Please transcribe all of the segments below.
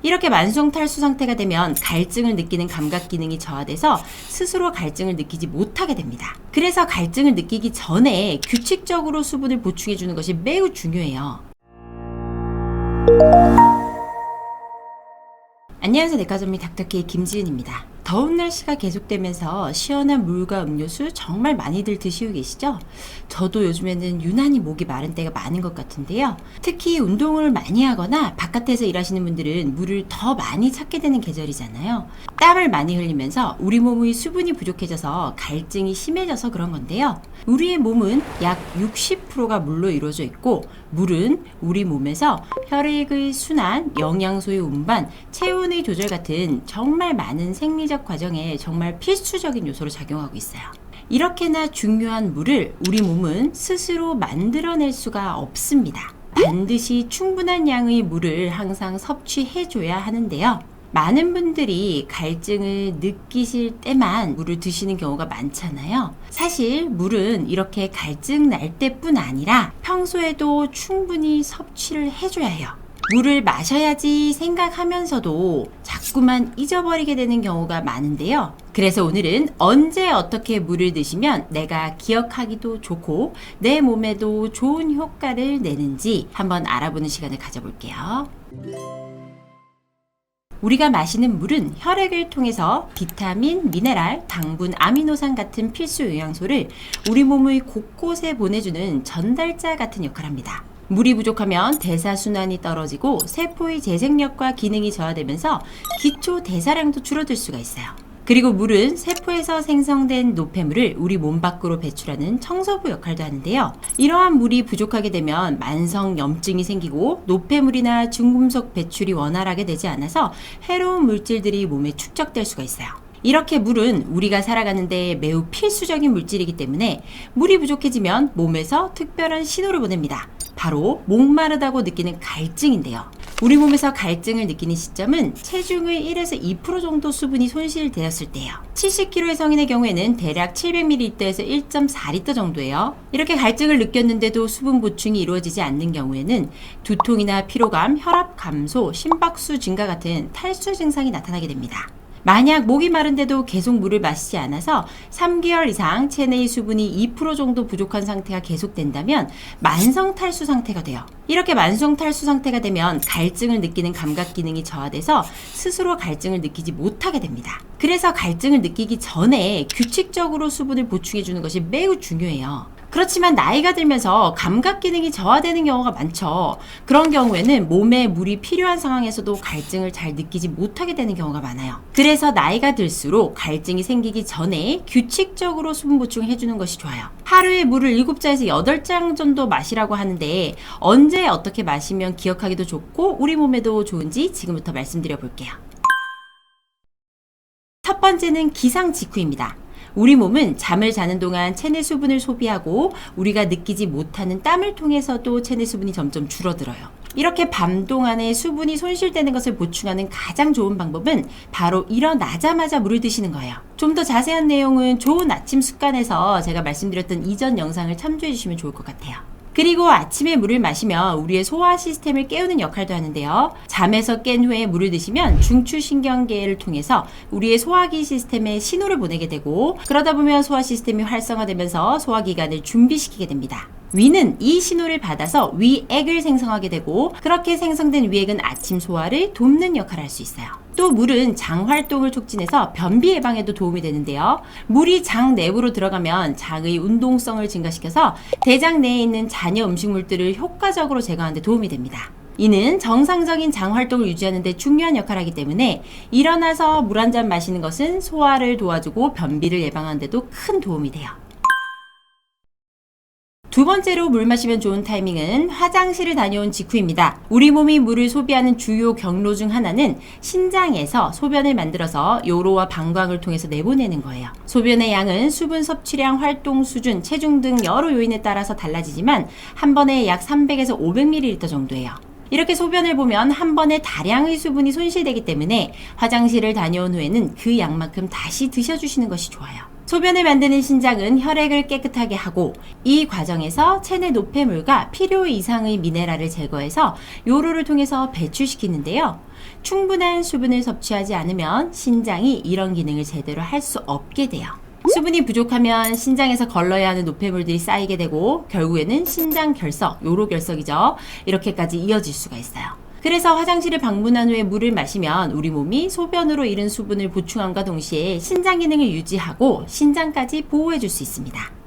이렇게 만성 탈수 상태가 되면 갈증을 느끼는 감각 기능이 저하돼서 스스로 갈증을 느끼지 못하게 됩니다. 그래서 갈증을 느끼기 전에 규칙적으로 수분을 보충해 주는 것이 매우 중요해요. 안녕하세요. 내과전문 닥터케이 김지은입니다. 더운 날씨가 계속되면서 시원한 물과 음료수 정말 많이들 드시고 계시죠? 저도 요즘에는 유난히 목이 마른 때가 많은 것 같은데요. 특히 운동을 많이 하거나 바깥에서 일하시는 분들은 물을 더 많이 찾게 되는 계절이잖아요. 땀을 많이 흘리면서 우리 몸의 수분이 부족해져서 갈증이 심해져서 그런 건데요. 우리의 몸은 약 60%가 물로 이루어져 있고, 물은 우리 몸에서 혈액의 순환, 영양소의 운반, 체온의 조절 같은 정말 많은 생리적 과정에 정말 필수적인 요소로 작용하고 있어요. 이렇게나 중요한 물을 우리 몸은 스스로 만들어낼 수가 없습니다. 반드시 충분한 양의 물을 항상 섭취해줘야 하는데요. 많은 분들이 갈증을 느끼실 때만 물을 드시는 경우가 많잖아요. 사실 물은 이렇게 갈증 날 때뿐 아니라 평소에도 충분히 섭취를 해줘야 해요. 물을 마셔야지 생각하면서도 자꾸만 잊어버리게 되는 경우가 많은데요. 그래서 오늘은 언제 어떻게 물을 드시면 내가 기억하기도 좋고 내 몸에도 좋은 효과를 내는지 한번 알아보는 시간을 가져볼게요. 우리가 마시는 물은 혈액을 통해서 비타민, 미네랄, 당분, 아미노산 같은 필수 영양소를 우리 몸의 곳곳에 보내주는 전달자 같은 역할을 합니다. 물이 부족하면 대사순환이 떨어지고 세포의 재생력과 기능이 저하되면서 기초 대사량도 줄어들 수가 있어요. 그리고 물은 세포에서 생성된 노폐물을 우리 몸 밖으로 배출하는 청소부 역할도 하는데요. 이러한 물이 부족하게 되면 만성염증이 생기고 노폐물이나 중금속 배출이 원활하게 되지 않아서 해로운 물질들이 몸에 축적될 수가 있어요. 이렇게 물은 우리가 살아가는 데 매우 필수적인 물질이기 때문에 물이 부족해지면 몸에서 특별한 신호를 보냅니다. 바로 목마르다고 느끼는 갈증인데요. 우리 몸에서 갈증을 느끼는 시점은 체중의 1에서 2% 정도 수분이 손실되었을 때예요. 70kg의 성인의 경우에는 대략 700ml에서 1.4L 정도예요. 이렇게 갈증을 느꼈는데도 수분 보충이 이루어지지 않는 경우에는 두통이나 피로감, 혈압 감소, 심박수 증가 같은 탈수 증상이 나타나게 됩니다. 만약 목이 마른데도 계속 물을 마시지 않아서 3개월 이상 체내의 수분이 2% 정도 부족한 상태가 계속된다면 만성 탈수 상태가 돼요. 이렇게 만성 탈수 상태가 되면 갈증을 느끼는 감각 기능이 저하돼서 스스로 갈증을 느끼지 못하게 됩니다. 그래서 갈증을 느끼기 전에 규칙적으로 수분을 보충해 주는 것이 매우 중요해요. 그렇지만 나이가 들면서 감각 기능이 저하되는 경우가 많죠. 그런 경우에는 몸에 물이 필요한 상황에서도 갈증을 잘 느끼지 못하게 되는 경우가 많아요. 그래서 나이가 들수록 갈증이 생기기 전에 규칙적으로 수분 보충을 해주는 것이 좋아요. 하루에 물을 7잔에서 8잔 정도 마시라고 하는데 언제 어떻게 마시면 기억하기도 좋고 우리 몸에도 좋은지 지금부터 말씀드려 볼게요. 첫 번째는 기상 직후입니다. 우리 몸은 잠을 자는 동안 체내 수분을 소비하고 우리가 느끼지 못하는 땀을 통해서도 체내 수분이 점점 줄어들어요. 이렇게 밤 동안에 수분이 손실되는 것을 보충하는 가장 좋은 방법은 바로 일어나자마자 물을 드시는 거예요. 좀 더 자세한 내용은 좋은 아침 습관에서 제가 말씀드렸던 이전 영상을 참조해 주시면 좋을 것 같아요. 그리고 아침에 물을 마시면 우리의 소화 시스템을 깨우는 역할도 하는데요. 잠에서 깬 후에 물을 드시면 중추신경계를 통해서 우리의 소화기 시스템에 신호를 보내게 되고 그러다 보면 소화 시스템이 활성화되면서 소화기관을 준비시키게 됩니다. 위는 이 신호를 받아서 위액을 생성하게 되고 그렇게 생성된 위액은 아침 소화를 돕는 역할을 할 수 있어요. 또 물은 장 활동을 촉진해서 변비 예방에도 도움이 되는데요. 물이 장 내부로 들어가면 장의 운동성을 증가시켜서 대장 내에 있는 잔여 음식물들을 효과적으로 제거하는 데 도움이 됩니다. 이는 정상적인 장 활동을 유지하는 데 중요한 역할을 하기 때문에 일어나서 물 한 잔 마시는 것은 소화를 도와주고 변비를 예방하는 데도 큰 도움이 돼요. 두 번째로 물 마시면 좋은 타이밍은 화장실을 다녀온 직후입니다. 우리 몸이 물을 소비하는 주요 경로 중 하나는 신장에서 소변을 만들어서 요로와 방광을 통해서 내보내는 거예요. 소변의 양은 수분 섭취량, 활동 수준, 체중 등 여러 요인에 따라서 달라지지만 한 번에 약 300에서 500ml 정도예요. 이렇게 소변을 보면 한 번에 다량의 수분이 손실되기 때문에 화장실을 다녀온 후에는 그 양만큼 다시 드셔주시는 것이 좋아요. 소변을 만드는 신장은 혈액을 깨끗하게 하고 이 과정에서 체내 노폐물과 필요 이상의 미네랄을 제거해서 요로를 통해서 배출시키는데요. 충분한 수분을 섭취하지 않으면 신장이 이런 기능을 제대로 할 수 없게 돼요. 수분이 부족하면 신장에서 걸러야 하는 노폐물들이 쌓이게 되고 결국에는 신장 결석, 요로 결석이죠. 이렇게까지 이어질 수가 있어요. 그래서 화장실을 방문한 후에 물을 마시면 우리 몸이 소변으로 잃은 수분을 보충함과 동시에 신장 기능을 유지하고 신장까지 보호해줄 수 있습니다.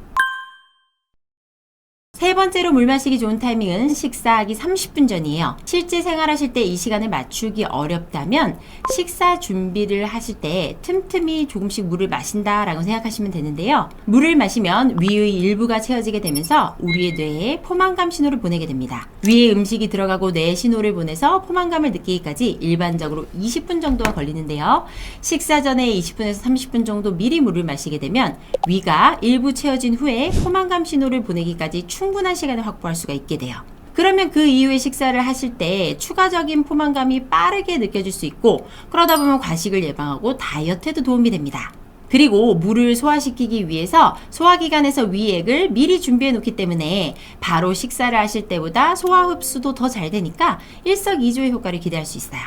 세 번째로 물 마시기 좋은 타이밍은 식사하기 30분 전이에요. 실제 생활하실 때 이 시간을 맞추기 어렵다면 식사 준비를 하실 때 틈틈이 조금씩 물을 마신다라고 생각하시면 되는데요. 물을 마시면 위의 일부가 채워지게 되면서 우리의 뇌에 포만감 신호를 보내게 됩니다. 위에 음식이 들어가고 뇌에 신호를 보내서 포만감을 느끼기까지 일반적으로 20분 정도가 걸리는데요. 식사 전에 20분에서 30분 정도 미리 물을 마시게 되면 위가 일부 채워진 후에 포만감 신호를 보내기까지 충분한 시간을 확보할 수가 있게 돼요. 그러면 그 이후에 식사를 하실 때 추가적인 포만감이 빠르게 느껴질 수 있고 그러다 보면 과식을 예방하고 다이어트에도 도움이 됩니다. 그리고 물을 소화시키기 위해서 소화기관에서 위액을 미리 준비해 놓기 때문에 바로 식사를 하실 때보다 소화 흡수도 더 잘 되니까 일석이조의 효과를 기대할 수 있어요.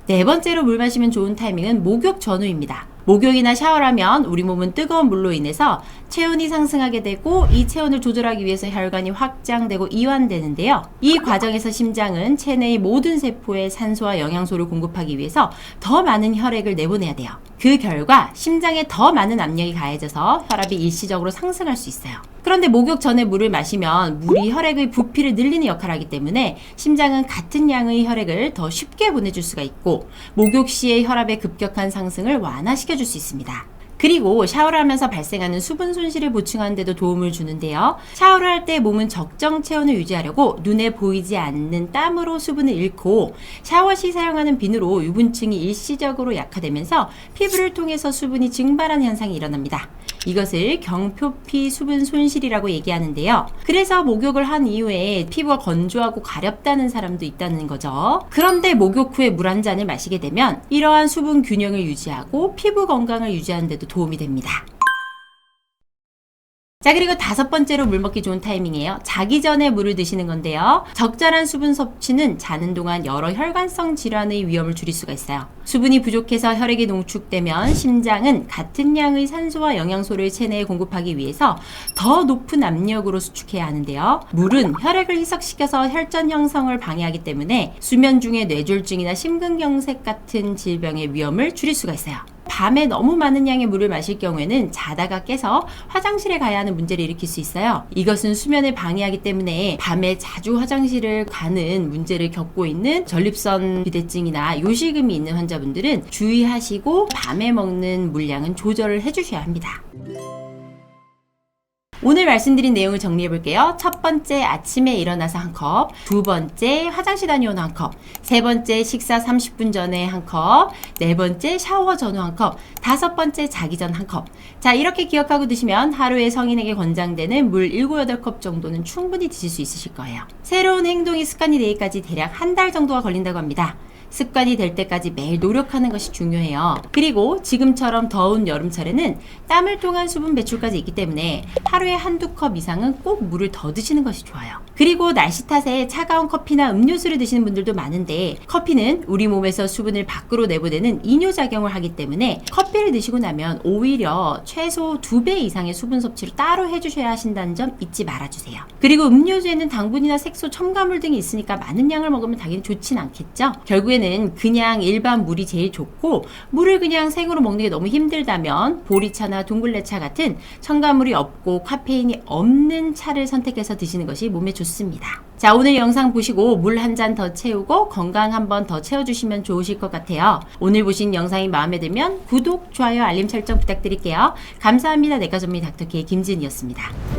네 번째로 물 마시면 좋은 타이밍은 목욕 전후입니다. 목욕이나 샤워를 하면 우리 몸은 뜨거운 물로 인해서 체온이 상승하게 되고 이 체온을 조절하기 위해서 혈관이 확장되고 이완되는데요. 이 과정에서 심장은 체내의 모든 세포에 산소와 영양소를 공급하기 위해서 더 많은 혈액을 내보내야 돼요. 그 결과 심장에 더 많은 압력이 가해져서 혈압이 일시적으로 상승할 수 있어요. 그런데 목욕 전에 물을 마시면 물이 혈액의 부피를 늘리는 역할을 하기 때문에 심장은 같은 양의 혈액을 더 쉽게 보내줄 수가 있고 목욕 시의 혈압의 급격한 상승을 완화시켜줄 수 있습니다. 그리고 샤워를 하면서 발생하는 수분 손실을 보충하는 데도 도움을 주는데요. 샤워를 할 때 몸은 적정 체온을 유지하려고 눈에 보이지 않는 땀으로 수분을 잃고 샤워 시 사용하는 비누로 유분층이 일시적으로 약화되면서 피부를 통해서 수분이 증발하는 현상이 일어납니다. 이것을 경표피 수분 손실이라고 얘기하는데요. 그래서 목욕을 한 이후에 피부가 건조하고 가렵다는 사람도 있다는 거죠. 그런데 목욕 후에 물 한 잔을 마시게 되면 이러한 수분 균형을 유지하고 피부 건강을 유지하는 데도 도움이 됩니다. 자, 그리고 다섯 번째로 물 먹기 좋은 타이밍이에요. 자기 전에 물을 드시는 건데요. 적절한 수분 섭취는 자는 동안 여러 혈관성 질환의 위험을 줄일 수가 있어요. 수분이 부족해서 혈액이 농축되면 심장은 같은 양의 산소와 영양소를 체내에 공급하기 위해서 더 높은 압력으로 수축해야 하는데요. 물은 혈액을 희석시켜서 혈전 형성을 방해하기 때문에 수면 중에 뇌졸중이나 심근경색 같은 질병의 위험을 줄일 수가 있어요. 밤에 너무 많은 양의 물을 마실 경우에는 자다가 깨서 화장실에 가야 하는 문제를 일으킬 수 있어요. 이것은 수면을 방해하기 때문에 밤에 자주 화장실을 가는 문제를 겪고 있는 전립선 비대증이나 요실금이 있는 환자분들은 주의하시고 밤에 먹는 물량은 조절을 해주셔야 합니다. 오늘 말씀드린 내용을 정리해 볼게요. 첫 번째, 아침에 일어나서 한 컵. 두 번째, 화장실 다녀온 한 컵. 세 번째, 식사 30분 전에 한 컵. 네 번째, 샤워 전후 한 컵. 다섯 번째, 자기 전 한 컵. 자, 이렇게 기억하고 드시면 하루에 성인에게 권장되는 물 7, 8컵 정도는 충분히 드실 수 있으실 거예요. 새로운 행동이 습관이 되기까지 대략 한 달 정도가 걸린다고 합니다. 습관이 될 때까지 매일 노력하는 것이 중요해요. 그리고 지금처럼 더운 여름철에는 땀을 통한 수분 배출까지 있기 때문에 하루에 한두 컵 이상은 꼭 물을 더 드시는 것이 좋아요. 그리고 날씨 탓에 차가운 커피나 음료수를 드시는 분들도 많은데 커피는 우리 몸에서 수분을 밖으로 내보내는 이뇨작용을 하기 때문에 커피를 드시고 나면 오히려 최소 2배 이상의 수분 섭취를 따로 해주셔야 하신다는 점 잊지 말아주세요. 그리고 음료수에는 당분이나 색소, 첨가물 등이 있으니까 많은 양을 먹으면 당연히 좋진 않겠죠. 결국에는 그냥 일반 물이 제일 좋고 물을 그냥 생으로 먹는 게 너무 힘들다면 보리차나 둥글레차 같은 첨가물이 없고 카페인이 없는 차를 선택해서 드시는 것이 몸에 좋습니다. 자, 오늘 영상 보시고 물 한 잔 더 채우고 건강 한번 더 채워주시면 좋으실 것 같아요. 오늘 보신 영상이 마음에 들면 구독, 좋아요, 알림 설정 부탁드릴게요. 감사합니다. 내과 전문의 닥터 K 김지은이었습니다.